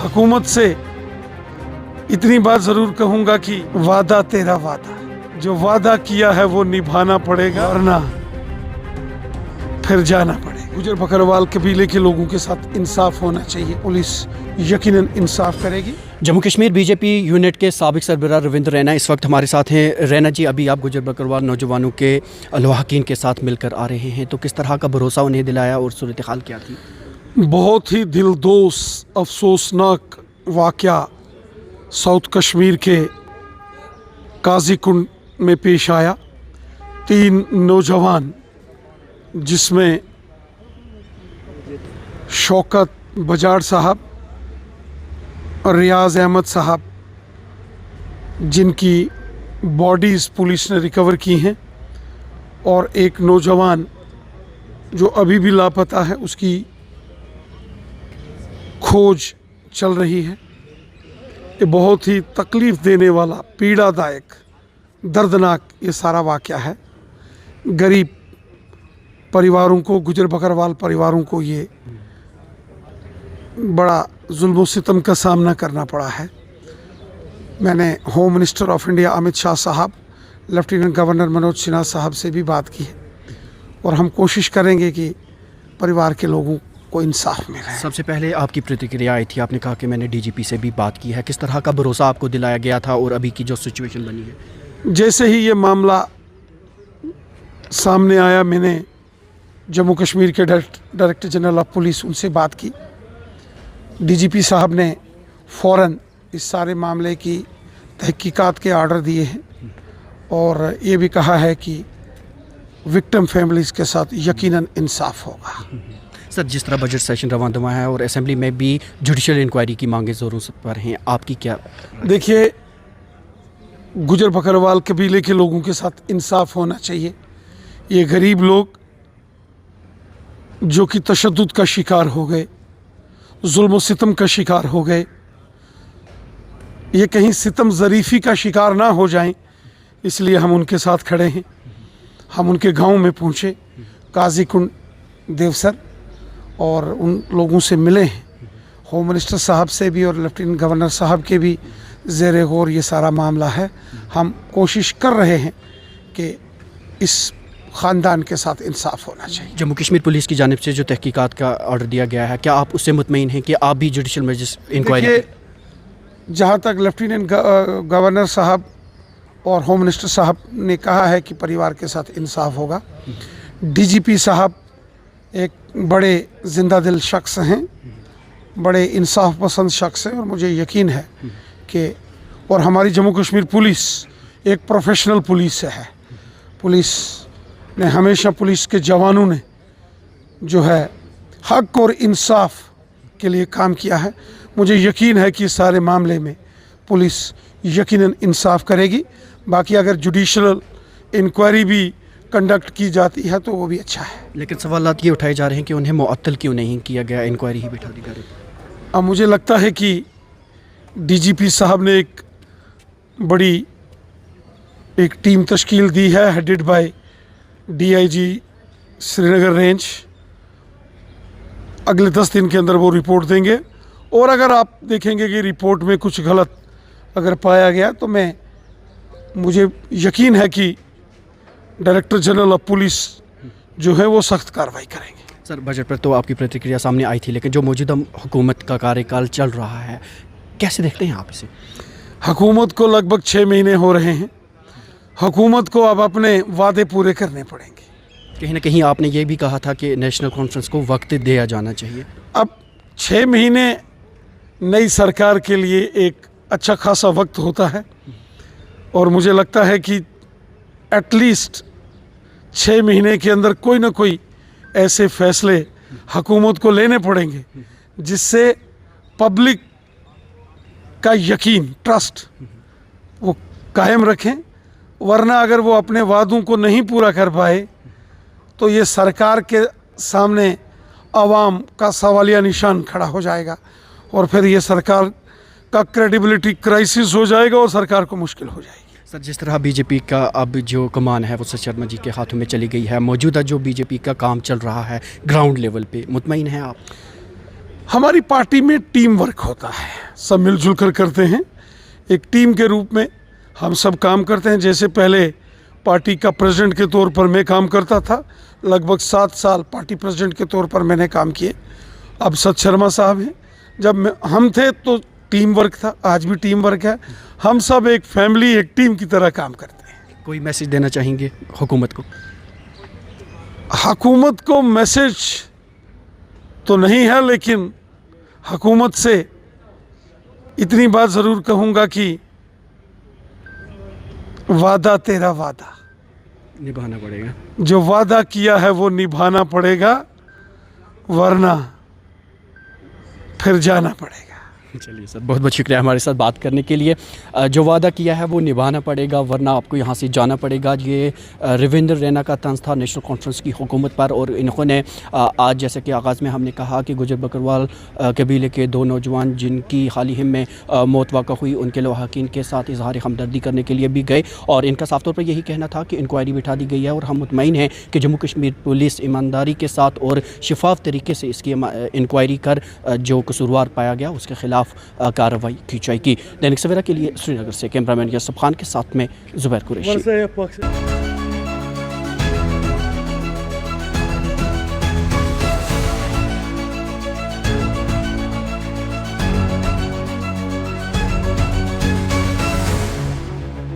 हुकूमत से इतनी बात जरूर कहूंगा कि वादा तेरा वादा, जो वादा किया है वो निभाना पड़ेगा, वरना फिर जाना पड़ेगा। गुजर बकरवाल कबीले के लोगों के साथ इंसाफ होना चाहिए, पुलिस यकीनन इंसाफ करेगी। जम्मू कश्मीर बीजेपी यूनिट के साबिक सरबराह रविंद्र रैना इस वक्त हमारे साथ हैं। रैना जी, अभी आप गुजर बकरवाल नौजवानों के लवाहकीन के साथ मिलकर आ रहे हैं, तो किस तरह का भरोसा उन्हें दिलाया और सूरत हाल क्या थी? बहुत ही दिलदोज अफसोसनाक वाक़या साउथ कश्मीर के काजीकुंड में पेश आया। 3 नौजवान, जिसमें शौकत बजाड़ साहब और रियाज अहमद साहब, जिनकी बॉडीज़ पुलिस ने रिकवर की हैं, और एक नौजवान जो अभी भी लापता है, उसकी खोज चल रही है। ये बहुत ही तकलीफ़ देने वाला, पीड़ादायक, दर्दनाक ये सारा वाक़या है। गरीब परिवारों को, गुजर बकरवाल परिवारों को ये बड़ा जुल्म सितम का सामना करना पड़ा है। मैंने home minister of India Amit Shah साहब, लेफ्टिनेंट गवर्नर मनोज सिन्हा साहब से भी बात की है, और हम कोशिश करेंगे कि परिवार के लोगों को इंसाफ मिले। सबसे पहले आपकी प्रतिक्रिया आई थी, आपने कहा कि मैंने डीजीपी से भी बात की है। किस तरह का भरोसा आपको दिलाया गया था और अभी की जो सिचुएशन बनी है? जैसे ही ये मामला सामने आया, मैंने जम्मू कश्मीर के डायरेक्टर जनरल ऑफ पुलिस, उनसे बात की। डीजीपी साहब ने फ़ौरन इस सारे मामले की तहकीकात के आर्डर दिए हैं, और ये भी कहा है कि विक्टिम फैमिलीज़ के साथ यकीनन इंसाफ होगा। सर, जिस तरह बजट सेशन रवां दवा है और असेंबली में भी जुडिशल इंक्वायरी की मांगें ज़ोरों पर हैं, आपकी क्या? देखिए, गुजर बकरवाल कबीले के लोगों के साथ इंसाफ होना चाहिए। ये गरीब लोग जो कि तशद्दुद का शिकार हो गए, जुल्म सितम का शिकार हो गए, ये कहीं सितम ज़रीफ़ी का शिकार ना हो जाएं, इसलिए हम उनके साथ खड़े हैं। हम उनके गांव में पहुंचे, काजीकुंड देवसर, और उन लोगों से मिले हैं। होम मिनिस्टर साहब से भी और लेफ्टिनेंट गवर्नर साहब के भी ज़ेरे गौर ये सारा मामला है। हम कोशिश कर रहे हैं कि इस ख़ानदान के साथ इंसाफ होना चाहिए। जम्मू कश्मीर पुलिस की जानिब से जो तहकीकात का ऑर्डर दिया गया है, क्या आप उससे मुतमईन हैं कि आप भी जुडिशल मजिस्ट्रेट इंक्वायरी? जहाँ तक लेफ्टिनेंट गवर्नर साहब और होम मिनिस्टर साहब ने कहा है कि परिवार के साथ इंसाफ होगा, डीजीपी साहब एक बड़े जिंदा दिल शख्स हैं, बड़े इंसाफ पसंद शख्स हैं, और मुझे यकीन है कि, और हमारी जम्मू कश्मीर पुलिस एक प्रोफेशनल पुलिस है। पुलिस ने हमेशा, पुलिस के जवानों ने जो है हक और इंसाफ के लिए काम किया है। मुझे यकीन है कि इस सारे मामले में पुलिस यकीनन इंसाफ करेगी। बाकी अगर जुडिशल इंक्वायरी भी कंडक्ट की जाती है तो वो भी अच्छा है। लेकिन सवालात ये उठाए जा रहे हैं कि उन्हें मुअत्तल क्यों नहीं किया गया, इंक्वायरी ही बिठा दी गई। अब मुझे लगता है कि डीजीपी साहब ने एक बड़ी टीम तश्कील दी है, headed by DIG Srinagar range. अगले 10 दिन के अंदर वो रिपोर्ट देंगे, और अगर आप देखेंगे कि रिपोर्ट में कुछ गलत अगर पाया गया तो मुझे यकीन है कि डायरेक्टर जनरल ऑफ पुलिस जो है वो सख्त कार्रवाई करेंगे। सर, बजट पर तो आपकी प्रतिक्रिया सामने आई थी, लेकिन जो मौजूदा हुकूमत का कार्यकाल चल रहा है, कैसे देखते हैं आप इसे? हुकूमत को लगभग 6 महीने हो रहे हैं। हुकूमत को अब अपने वादे पूरे करने पड़ेंगे। कहीं ना कहीं आपने ये भी कहा था कि नेशनल कॉन्फ्रेंस को वक्त दिया जाना चाहिए। अब 6 महीने नई सरकार के लिए एक अच्छा खासा वक्त होता है, और मुझे लगता है कि एटलीस्ट 6 महीने के अंदर कोई ना कोई ऐसे फैसले हुकूमत को लेने पड़ेंगे जिससे पब्लिक का यकीन, ट्रस्ट वो कायम रखें। वरना अगर वो अपने वादों को नहीं पूरा कर पाए तो ये सरकार के सामने आवाम का सवालिया निशान खड़ा हो जाएगा, और फिर ये सरकार का क्रेडिबिलिटी क्राइसिस हो जाएगा और सरकार को मुश्किल हो जाएगी। सर, जिस तरह बीजेपी का अब जो कमान है वो सचिन शर्मा जी के हाथों में चली गई है, मौजूदा जो बीजेपी का काम चल रहा है ग्राउंड लेवल पे, मुतमईन हैं आप? हमारी पार्टी में टीम वर्क होता है, सब मिलजुल कर करते हैं। एक टीम के रूप में हम सब काम करते हैं। जैसे पहले पार्टी का प्रेसिडेंट के तौर पर मैं काम करता था, लगभग 7 साल पार्टी प्रेसिडेंट के तौर पर मैंने काम किए। अब सत शर्मा साहब हैं। जब हम थे तो टीम वर्क था, आज भी टीम वर्क है। हम सब एक फैमिली, एक टीम की तरह काम करते हैं। कोई मैसेज देना चाहेंगे हुकूमत को? हुकूमत को मैसेज तो नहीं है, लेकिन हुकूमत से इतनी बात ज़रूर कहूँगा कि वादा तेरा वादा, निभाना पड़ेगा। जो वादा किया है वो निभाना पड़ेगा, वरना फिर जाना पड़ेगा। चलिए सर, बहुत बहुत शुक्रिया हमारे साथ बात करने के लिए। जो वादा किया है वो निभाना पड़ेगा, वरना आपको यहाँ से जाना पड़ेगा। ये रविंद्र रैना का तंज था नेशनल कॉन्फ्रेंस की हुकूमत पर। और इन्होंने आज जैसे कि आगाज़ में हमने कहा कि गुजर बकरवाल कबीले के 2 नौजवान जिनकी हाल ही में मौत वाक़ा हुई, उनके लवाहकीन के साथ इजहार हमदर्दी करने के लिए भी गए। और इनका साफ तौर पर यही कहना था कि इंक्वायरी बिठा दी गई है और हम मुतमईन हैं कि जम्मू कश्मीर पुलिस ईमानदारी के साथ और शफाफ तरीके से इसकी इंक्वायरी कर जो कसूरवार पाया गया उसके खिलाफ कार्रवाई की जाएगी। दैनिक सवेरा के लिए श्रीनगर से कैमरामैन यूसुफ खान के साथ में जुबैर कुरैशी।